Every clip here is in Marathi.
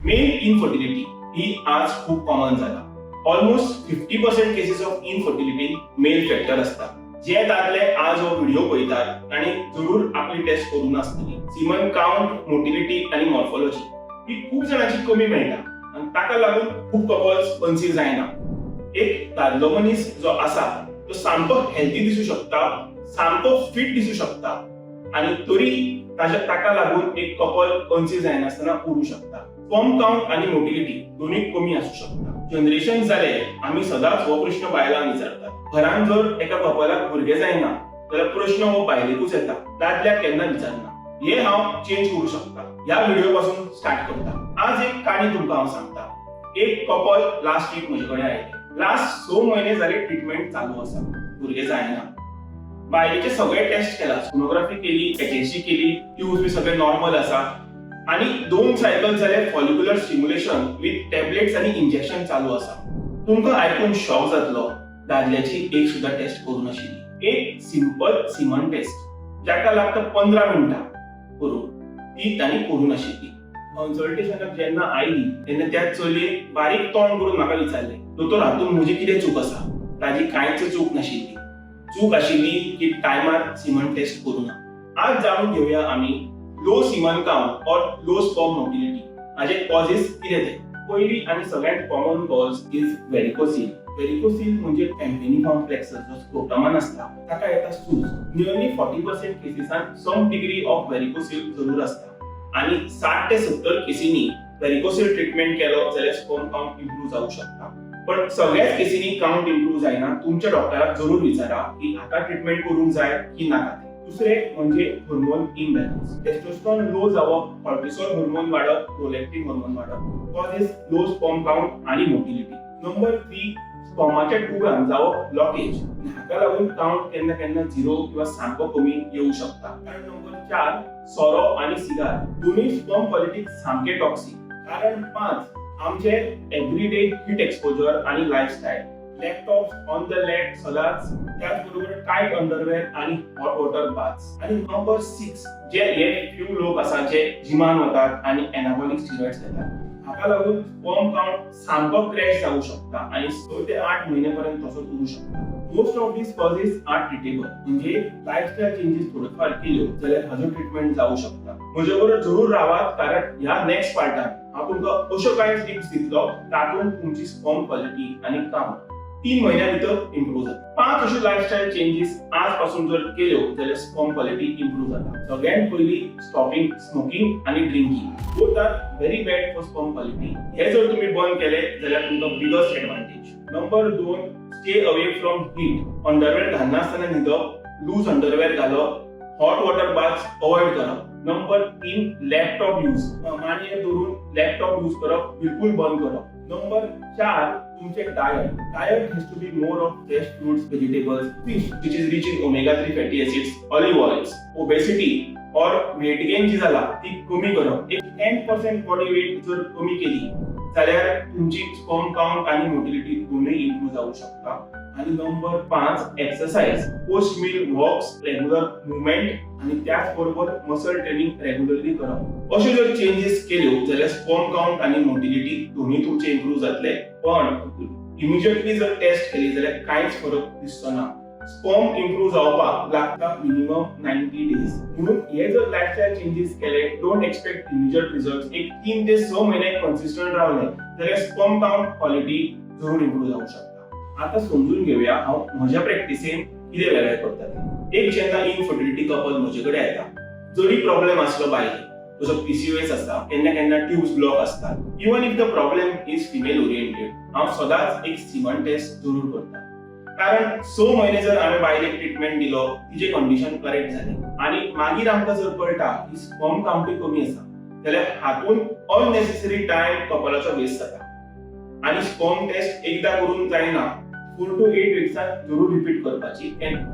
मेल इनफर्टिलिटी ही आज खूप कॉमन जाला. Almost 50% cases of infertility male factor असतात. जे दादले आज हो व्हिडिओ पळयतात आणि जरूर आपली टेस्ट करून आसतली. सीमन काउंट, मोटिलिटी आणि मॉर्फोलॉजी ही खूप जणांची कमी मेळटा आणि ताका लागून खूप कपल्स कन्सीव जायना. एक दादलो मनीस जो आसा तो सामको हेल्दी दिसू शकता, सामको फिट दिसू शकता आणि तरी ताका लागून एक कपल कन्सीव जायनासतना उरू शकता. स्पर्म काउंट आणि मोटिलिटी दोन्ही कमी असू शकता. जनरेशन जाले आम्ही सदांच हो प्रश्न बायलांक विचारतात. घरांत जर एका कपलाक भुरगें जायना जाल्यार प्रश्न हो बायलेकूच येता, दादल्याक केन्ना विचारना. हे हांव चेंज करू शकता. ह्या व्हिडिओ पासून स्टार्ट करता. आज एक काणी तुमकां हांव सांगता. एक कपल लास्ट वीक म्हजे कडेन आयले. लास्ट 6 म्हयने जाले ट्रीटमेंट चालू आसा, भुरगें जायना. बायलेचे सगळे टेस्ट केला, सोनोग्राफी केली, एचएसजी केली, ट्यूब्स बी सगळे नॉर्मल आसा आणि 2 सायकल जाले फॉलिक्युलर स्टिम्युलेशन विथ टॅब्लेट्स आणि इंजेक्शन चालू आसा. तुमकां आयकून शॉक जातलो, दादल्याची एक सुद्धा टेस्ट करू नाशिल्ली. एक सिंपल सीमन टेस्ट जाका लागता 15 मिनिटां करूंक, ती तांणी करू नाशिल्ली. कन्सल्टेशनाक जेन्ना आयली तेन्ना त्या चलयेन बारीक तोंड करून म्हाका विचारलें, दोतोर हातून म्हजी कितें चूक आसा? ताजी कांयच चूक नाशिल्ली. चूक आशिल्ली की टायमार सीमन टेस्ट करूना. आज जाणून घेवया आमी लो सीमन काउंट और लो स्पर्म मोटिलिटी हाचे कॉजेस कितें ते. पहिली आणि सगळ्यात कॉमन कॉज इज व्हेरिकोसील. व्हेरिकोसील म्हणजे टेम्पेनिफॉर्म प्लेक्सस जो स्क्रोटमान असता ताका येता सूज. नियरली 40% केसेसांत सम डिग्री ऑफ व्हेरिकोसील जरूर असता आणि 60 ते 70 केसींनी व्हेरिकोसील ट्रीटमेंट केलो जाल्यार स्पर्म काउंट इम्प्रूव्ह जाऊ शकता. पण सगळ्याच केसींनी काउंट इम्प्रूव्ह जायना. तुमच्या डॉक्टराक जरूर विचारा की आता ट्रीटमेंट करूंक जाय की नाका. दुसरे म्हणजे हार्मोन इम्बॅलन्स. टेस्टोस्टेरोन लो जावप, कॉर्टिसोल हार्मोन वाडप, प्रोलॅक्टिन हार्मोन वाडप कॉजेस लो स्पर्म काउंट आणि मोटिलिटी. नंबर 3 स्पर्माच्या ट्यूबांत जावप ब्लॉकेज. हाका लागून काउंट केन्ना केन्ना 0 किंवा सामको कमी येऊ शकता. कारण नंबर 4 सोरो आणि सिगार दोन्ही स्पर्म क्वालिटी सामके टॉक्सिक. कारण 5 आमचे एव्हरीडे हीट एक्सपोजर आणि lifestyle. Laptops on the leg सदांच, त्याचबरोबर टाईट अंडरवेअर आणि हॉट वॉटर बाथ्स. आणि नंबर 6 जे हे फ्यू लोक आसा जे जिमान वतात आणि एनाबॉलिक स्टिरॉइड्स घेतात. हाका लागून स्पर्म काउंट सामको क्रॅश जाऊ शकता आणि 6 ते 8 महिन्यापर्यंत तसोच उरू शकता. Most of these causes are treatable. म्हणजे लाईफस्टाईल चेंजेस थोडेफार केल्यो जाल्यार हाजो ट्रीटमेंट जाऊ शकता. म्हजे बरोबर जरूर रावात, कारण ह्या नेक्स्ट पार्टात हांव तुमकां अश्यो कांय टिप्स दितलो तातूंत तुमची स्पर्म क्वालिटी आणि काउंट 3 महिन्या भितर इम्प्रूव्ह जाता. 5 अशे लाईफस्टाईल चेंजेस आजपासून जर केल्यो जाल्यार स्पर्म क्वालिटी इम्प्रूव्ह जाता. सगळ्यात पयली स्टॉपिंग स्मोकिंग आणि drinking. Both are very bad for sperm quality. हे जर तुम्ही बंद केले जाल्यार तुमकां biggest advantage. Number 2 stay away from heat. Underwear घालनासतना न्हिदप, लूज अंडरवेअर घालप, हॉट वॉटर बाथ्स अवॉइड करप. Number 3 laptop use. मानेर धरून लॅपटॉप यूज करप बिलकुल बंद करप. नंबर 4 तुमचे diet. Diet has to be more of fresh fruits, vegetables, fish which is rich in omega 3 fatty acids, olive oils. Obesity और वेट गेन जी जाला ती कमी करप. एक 10% बॉडी वेट जर कमी केली जाल्यार तुमची स्पर्म काउंट आणि मोटिलिटी दोन्ही इम्प्रूव्ह जाऊ शकता. आणि number 5 exercise. Post meal walks, regular movement आणि त्याचबरोबर मसल ट्रेनिंग रेग्युलरली करप. अशे जर चेंजेस केल्यो जाल्यार स्पर्म काउंट आणि मोटिलिटी दोन्ही तुमचे इम्प्रूव्ह जातले. पण इमिजिएटली जर टेस्ट केली जाल्यार कांयच फरक दिसचो ना. स्पर्म इम्प्रूव्ह जावपाक लागता मिनिमम 90 डेज. म्हणून हे जर लाईफस्टाईल चेंजेस केले, डोंट एक्सपेक्ट इमिजिएट रिझल्ट्स. एक 3 ते 6 महिने कन्सिस्टंट रावले जाल्यार स्पर्म काउंट क्वालिटी जरूर इम्प्रूव्ह जाऊ शकता. आता समजून घेऊया हांव म्हज्या प्रॅक्टिसेन कितें वेगळें करता ते. एक जेन्ना इनफर्टिलिटी कपल म्हजे कडेन येता, जरी प्रॉब्लेम आसलो बायलेक, जसो पीसीओएस आसता, केन्ना केन्ना ट्यूब्स ब्लॉक असतात, even if the problem is female oriented, हांव सदांच एक सीमन टेस्ट जरूर करता. कारण 6 महिने जर आम्ही बायलेक ट्रीटमेंट दिलो, तिचे कंडिशन करेक्ट झाले आणि मागीर आमकां जर कळटा की स्पर्म काउंट कमी आसा जाल्यार हातून अननेसेसरी टाइम कपलाचो वेस्ट जाता. आणि स्पर्म टेस्ट एकदा करून जायना, 4 to 8 वीक्सांत जरूर रिपीट करपाची.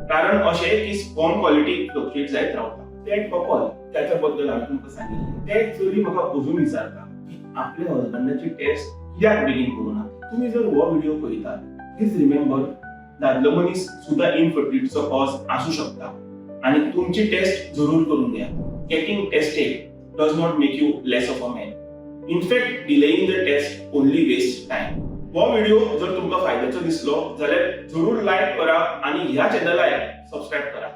कारण अशें की स्पर्म क्वालिटी फ्लक्च्युएट जायत रावता. ते कपल त्याच्या बद्दल हांवें तुमकां सांगिल्लें. ते चली म्हाका अजून विचारता की आपल्या हजबंडाची टेस्ट कित्याक बेगीन करूना. तुम्ही जर हो व्हिडिओ पळयतात, प्लीज रिमेंबर दादलो मनीस सुद्धा इनफर्टिलिटीचो कॉज असू शकता आणि तुमची टेस्ट जरूर करून घ्या. Getting tested does not make you less of a man. In fact delaying the test only waste time. हो व्हिडिओ जर तुमका फायद्याचो दिसलो जाल्यार जरूर लाईक करा आणि ह्या चॅनलाक सबस्क्राईब करा.